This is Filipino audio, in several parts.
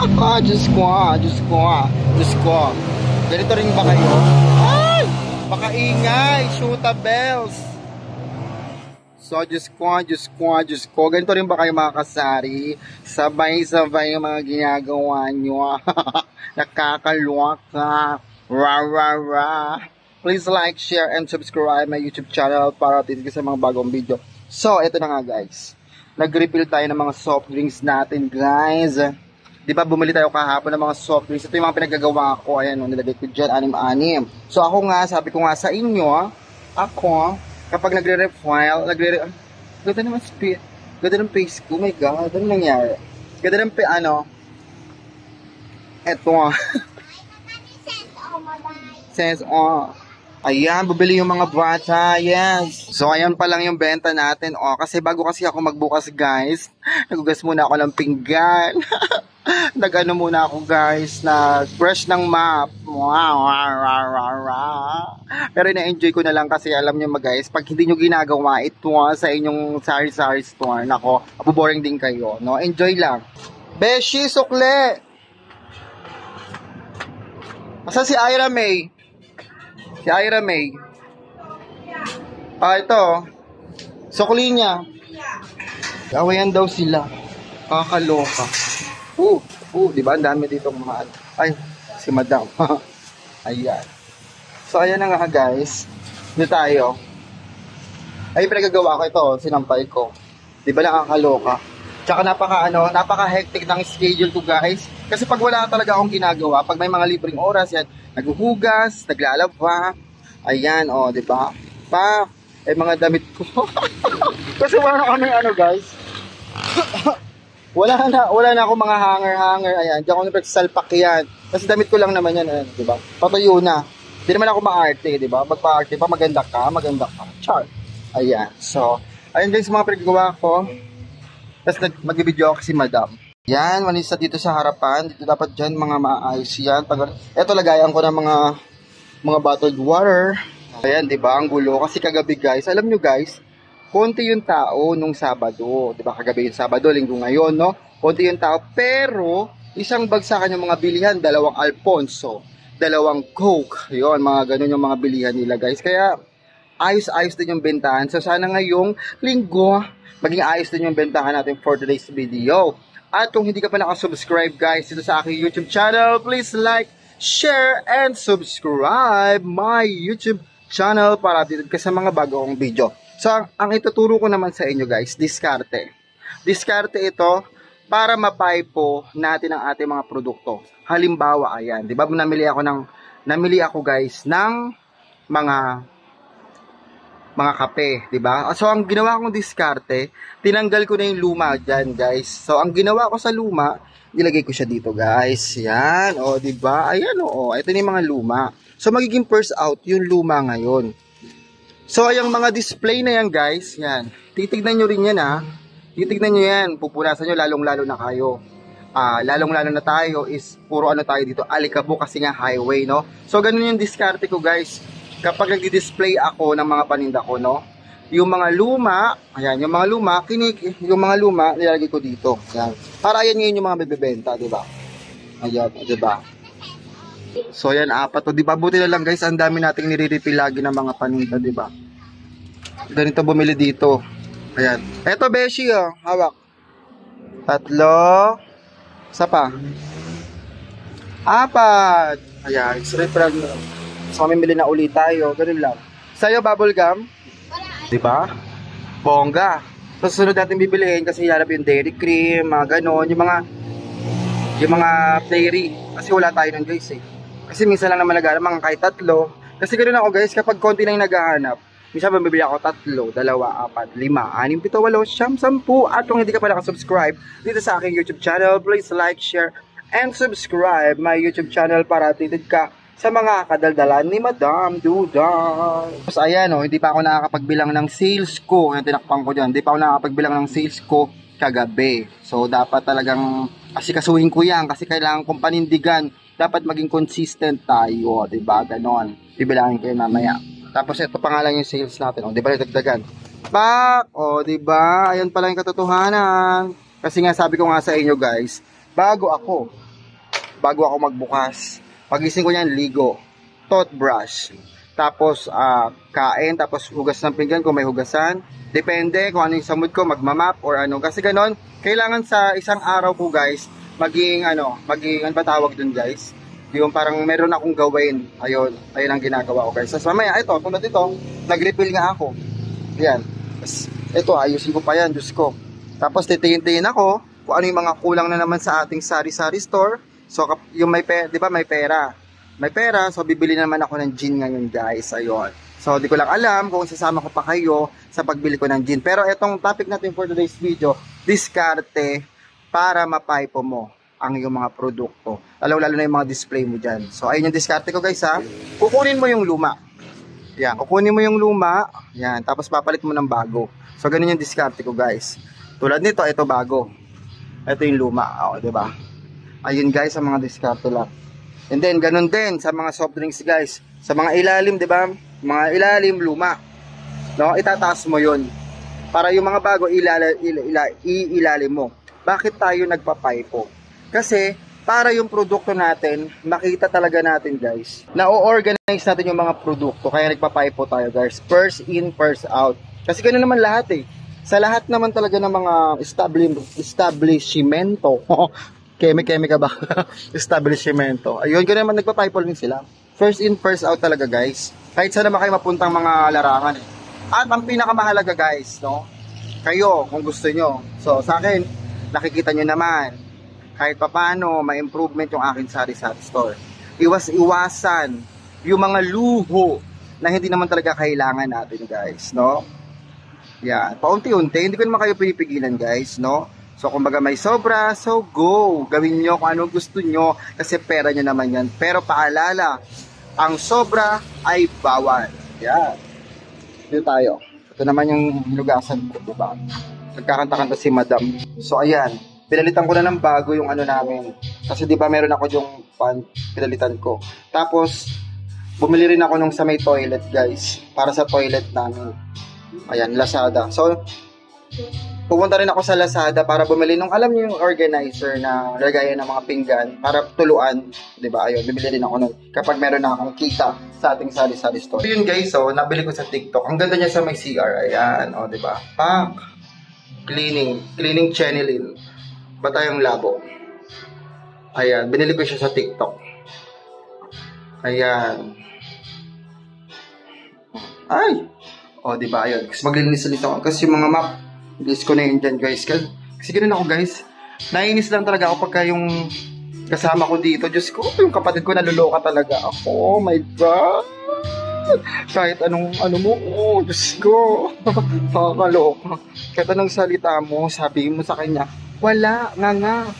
Diyos ko, Diyos ko, Diyos ko. Ganito rin ba kayo? Ay! Baka ingay, shoota bells. So, Diyos ko, Diyos ko, Diyos ko. Ganito rin ba kayo mga kasari? Sabay-sabay yung mga ginagawa nyo. Nakakaluwaka. Ra, ra, ra. Please like, share, and subscribe my YouTube channel para titigil sa mga bagong video. So, ito na nga guys. Nag-refill tayo ng mga soft drinks natin, guys. Di ba, bumili tayo kahapon ng mga soft drinks. Ito yung mga pinagagawa ko. Ayan, nilagay ko dyan, 6-6. So, ako nga, sabi ko nga sa inyo, ako, kapag nagre-refill, ganda naman speed. Ganda ng face ko. Oh my God, ano nangyari? Ganda ng, eto, sense, ayan, bubili yung mga bata, yes. So, ayan pa lang yung benta natin, kasi bago kasi ako magbukas, guys, nagugas muna ako ng pinggan. Nag-ano muna ako, guys, nag-brush ng map. Wow, pero na-enjoy ko na lang kasi alam nyo guys, pag hindi nyo ginagawa ito sa inyong sari-sari store, nako, boring din kayo, no? Enjoy lang. Beshi, sukle! Asa si Ira May? Si Ira May. Ito. Sukli niya. Awayan daw sila. Kakaloka. Diba? Ang dami dito mga. Ay, si Madam. Ayan. So, ayan na nga guys. Dito tayo. Ay, pinagagawa ko ito. Sinampay ko. Diba nakakaloka? Tsaka napaka-hectic ng schedule ko guys. Kasi pag wala talaga akong ginagawa, pag may mga libreng oras yan, naghuhugas, naglalaba, ayan, diba? Mga damit ko. Kasi wala kami guys. wala na ako mga hanger, ayan. Diyan ako nagsalpak yan. Kasi damit ko lang naman yan, ayan, diba? Patuyo na. Hindi naman ako maarte, diba? Magpa-arte pa, maganda ka. Char. Ayan. So, ayan guys, mga pinagawa ko. Tapos mag-video ako si Madam. Yan, manisa dito sa harapan. Dito dapat dyan, mga maayos yan. Ito, lagayan ko ng mga bottled water. Ayan, diba? Ang gulo. Kasi kagabi, guys, alam nyo, guys, konti yung tao nung Sabado. Diba? Kagabi yung Sabado, linggo ngayon, no? Konti yung tao. Pero, isang bagsakan yung mga bilihan. 2 Alfonso. 2 Coke. Yun, mga ganun yung mga bilihan nila, guys. Kaya, ayos-ayos din yung bentahan. So, sana ngayong linggo, maging ayos din yung bentahan natin for today's video. At kung hindi ka pa nakasubscribe guys dito sa aking YouTube channel, please like, share, and subscribe my YouTube channel para dito ka sa mga bagong video. So, ang ituturo ko naman sa inyo guys, diskarte. Diskarte ito para mapaipo natin ang ating mga produkto. Halimbawa, ayan, di ba namili ako guys ng mga kape, di ba? So, ang ginawa kong diskarte, tinanggal ko na yung luma dyan, guys. So, ang ginawa ko sa luma, nilagay ko siya dito, guys. Yan, di ba? Ayan, ito na yung mga luma. So, magiging first out yung luma ngayon. So, yung mga display na yan, guys, yan. Titignan nyo rin yan, Titignan nyo yan. Pupunasan nyo, lalong-lalo na kayo. Lalong-lalo na tayo is, puro tayo dito, alikabok kasi nga highway, no? So, ganun yung diskarte ko, guys. Kapag nagdi-display ako ng mga paninda ko, no? Yung mga luma, ayan, yung mga luma, nilalagay ko dito. Ayan. Para ayan ngayon yung mga bibebenta, di ba? Ayan, di ba? So, ayan, 4 to, di ba? Buti na lang, guys, ang dami nating nire-refill lagi ng mga paninda, di ba? Ganito bumili dito. Ayan. Eto, Beshi, hawak. 3. Isa pa. 4. Ayan, refill. So, mamimili na ulit tayo. Ganun lang. Sa'yo, bubble gum? Diba? Bongga. So, susunod natin bibilihin kasi hanap yung dairy cream, mga ganon. Yung mga dairy. Kasi wala tayo nun, guys, Kasi minsan lang naman naghahanap, mga kahit 3. Kasi ganun ako, guys, kapag konti na yung naghahanap, minsan bibili ako 3, 2, 4, 5, 6, 7, 8, 10. At kung hindi ka pa nakasubscribe dito sa aking YouTube channel, please like, share, and subscribe my YouTube channel para titid ka sa mga kadaldalan ni Madam Duda. Tapos ayan hindi pa ako nakakapagbilang ng sales ko. Yung tinakpang ko dyan. Hindi pa ako nakakapagbilang ng sales ko kagabi. So dapat talagang asikasuhin ko yan kasi kailangan kong panindigan. Dapat maging consistent tayo. Diba? Ganon. Bibilangin ko yun mamaya. Tapos ito pa nga lang yung sales natin. Diba nagdagdagan? Pak! Diba? Ayan pala yung katotohanan. Kasi nga sabi ko nga sa inyo guys, bago ako bago ako magbukas. Pagising ko yan, ligo, toothbrush, tapos kain, tapos hugas ng pinggan kung may hugasan. Depende kung ano yung sa mood ko, magmamap or ano. Kasi ganon, kailangan sa isang araw ko guys, maging ano ba tawag dun guys? Yung parang meron akong gawin. Ayun ang ginagawa ko guys. Tapos mamaya, ito, tulad ito, nag-refill nga ako. Yan. Tapos, ito, ayusin ko pa yan, Diyos ko. Tapos, titingin-tingin ako kung ano yung mga kulang na naman sa ating sari-sari store. So, yung may pera, di ba may pera? May pera, so bibili naman ako ng gin ngayon guys. Ayun. So, di ko lang alam kung sasama ko pa kayo sa pagbili ko ng gin. Pero itong topic natin for today's video, diskarte para mapaipo mo ang iyong mga produkto. Lalo na yung mga display mo dyan. So, ayun yung diskarte ko guys ha. Kukunin mo yung luma. Yan, kukunin mo yung luma. Yan, tapos papalit mo ng bago. So, ganun yung diskarte ko guys. Tulad nito, ito bago. Ito yung luma. O, diba? Ayun guys, sa mga diskarte lang. And then, ganun din sa mga soft drinks guys. Sa mga ilalim, diba? Mga ilalim, luma. No? Itataas mo yun. Para yung mga bago, iilalim mo. Bakit tayo nagpapaipo? Kasi, para yung produkto natin, makita talaga natin guys, na o-organize natin yung mga produkto. Kaya nagpapaipo tayo guys. First in, first out. Kasi ganoon naman lahat eh. Sa lahat naman talaga ng mga establishmento. Keme ka ba? Establishmento. Ayun, ganoon naman nagpapaipo din sila. First in, first out talaga guys. Kahit saan naman kayo mapuntang mga larangan eh. At ang pinakamahalaga guys, no? Kayo, kung gusto nyo. So, sa akin, nakikita nyo naman, kahit papano, may improvement yung akin sari-sari store. Iwas-iwasan yung mga luho na hindi naman talaga kailangan natin, guys, no? Yan, paunti-unti, hindi ko naman kayo pinipigilan, guys, no? So, kumbaga may sobra, so go! Gawin nyo kung anong gusto nyo kasi pera nyo naman yan. Pero paalala, ang sobra ay bawal. Yan. Dito tayo. Ito naman yung hinugasan ko, diba? Nagkakanta-kanta si Madam. So, ayan. Pinalitan ko na ng bago yung ano namin. Kasi di ba meron ako yung pinalitan ko. Tapos, bumili rin ako nung sa may toilet guys. Para sa toilet namin. Ayan, Lazada. So, pupunta rin ako sa Lazada para bumili nung, alam niyo yung organizer na lagayan ng mga pinggan para tuluan. Di ba? Ayun, bibili rin ako nun. Kapag meron na akong kita sa ating sari-sari store. So, yun guys, so, nabili ko sa TikTok. Ang ganda niya sa may CR. Ayan, o, di ba? Pack. Cleaning chenilin. Batayong labo. Ayan, binili ko siya sa TikTok. Ayan. Ay! O, diba, ayun. Kasi maglilinis-linis ako. Kasi yung mga map, list ko na yun dyan, guys. Kasi ganun ako, guys. Nainis lang talaga ako pagka yung kasama ko dito. Diyos ko, yung kapatid ko naluloka talaga ako. Oh my God! Kahit anong, ano mo, oh, Diyos ko. Nakakaloka. Kahit anong salita mo, sabi mo sa kanya, wala, nga.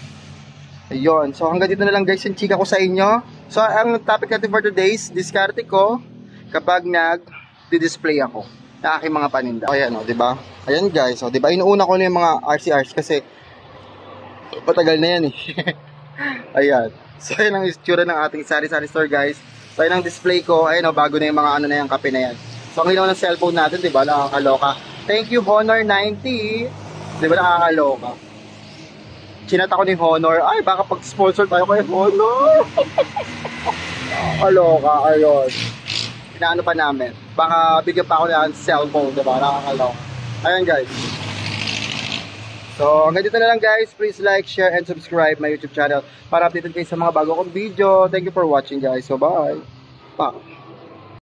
Ayun. So, hanggang dito na lang guys yung chika ko sa inyo. So, ang topic natin for today's, diskarte ko kapag nag-display ako na aking mga paninda. O, ayan, o, diba? Ayan guys, o, diba? Inuuna ko na yung mga RCRs kasi patagal na yan eh. Ayan. So, ayan ang istura ng ating sari-sari store guys. So, ayan ang display ko. Ayan o, bago na yung mga ano na yung kape na yan. So, ang ilaw ng cellphone natin, diba? Nakakaloka. Thank you, Honor 90. Diba, nakakaloka. Chinat ako ni Honor. Ay, baka pag-sponsor tayo kay Honor. Nakakaloka, ayun. Inaano pa namin. Baka bigyan pa ako ng cellphone, diba? Nakakaloka. Ayun, guys. So, hanggang dito na lang, guys. Please like, share, and subscribe my YouTube channel para updated kayo sa mga bago kong video. Thank you for watching, guys. So, bye. Pa.